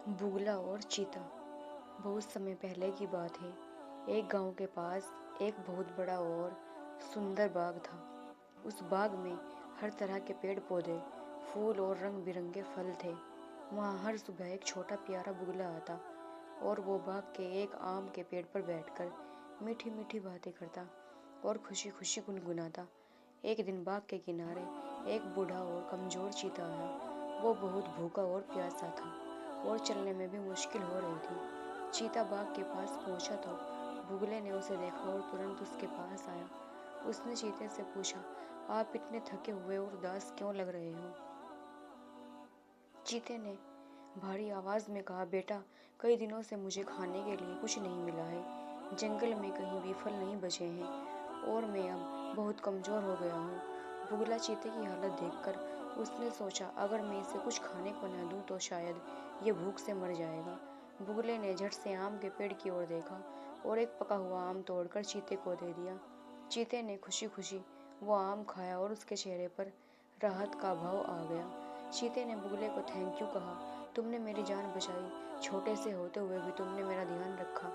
बुगला और चीता। बहुत समय पहले की बात है। एक गांव के पास एक बहुत बड़ा और सुंदर बाग था। उस बाग में हर तरह के पेड़ पौधे, फूल और रंग बिरंगे फल थे। वहाँ हर सुबह एक छोटा प्यारा बुगला आता और वो बाग के एक आम के पेड़ पर बैठकर मीठी मीठी बातें करता और खुशी खुशी गुनगुनाता। एक दिन बाग के किनारे एक बूढ़ा और कमजोर चीता आया। वो बहुत भूखा और प्यासा था और चलने में भी मुश्किल हो रही थी। चीता बाग के पास पहुंचा तो बुगले ने उसे देखा और तुरंत उसके पास आया। उसने चीते से पूछा, आप इतने थके हुए और उदास क्यों लग रहे हो? चीते ने भारी आवाज में कहा, बेटा, कई दिनों से मुझे खाने के लिए कुछ नहीं मिला है। जंगल में कहीं भी फल नहीं बचे हैं और मैं अब बहुत कमजोर हो गया हूँ। बुगला चीते की हालत देखकर उसने सोचा, अगर मैं इसे कुछ खाने को न दूं तो शायद ये भूख से मर जाएगा। बुगले ने झट से आम के पेड़ की ओर देखा और एक पका हुआ आम तोड़कर चीते को दे दिया। चीते ने खुशी खुशी वो आम खाया और उसके चेहरे पर राहत का भाव आ गया। चीते ने बुगले को थैंक यू कहा, तुमने मेरी जान बचाई। छोटे से होते हुए भी तुमने मेरा ध्यान रखा।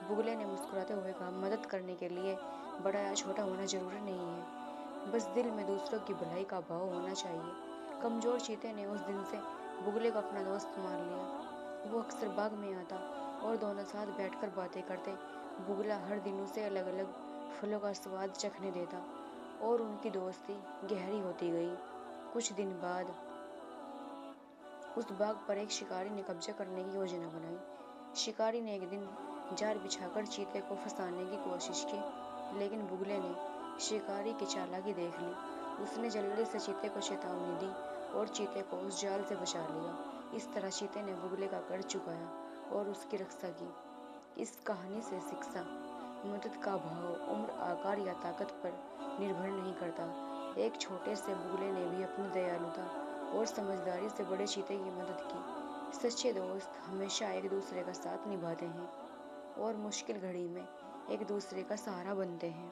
बुगले ने मुस्कुराते हुए कहा, मदद करने के लिए बड़ा या छोटा होना जरूरी नहीं है, बस दिल में दूसरों की भलाई का भाव होना चाहिए। कमजोर चीते ने उस दिन से बुगले को अपना दोस्त मान लिया। वो अक्सर बाग में आता और दोनों साथ बैठकर बातें करते। बुगला हर दिन उसे अलग अलग फलों का स्वाद चखने देता और उनकी दोस्ती गहरी होती गई। कुछ दिन बाद उस बाग पर एक शिकारी ने कब्जा करने की योजना बनाई। शिकारी ने एक दिन जाल बिछाकर चीते को फंसाने की कोशिश की, लेकिन बुगले ने शिकारी की चालाकी देख ली। उसने जल्दी से चीते को चेतावनी दी और चीते को उस जाल से बचा लिया। इस तरह चीते ने बुगले का कर्ज चुकाया और उसकी रक्षा की। इस कहानी से शिक्षा: मदद का भाव उम्र, आकार या ताकत पर निर्भर नहीं करता। एक छोटे से बुगले ने भी अपनी दयालुता और समझदारी से बड़े चीते की मदद की। सच्चे दोस्त हमेशा एक दूसरे का साथ निभाते हैं और मुश्किल घड़ी में एक दूसरे का सहारा बनते हैं।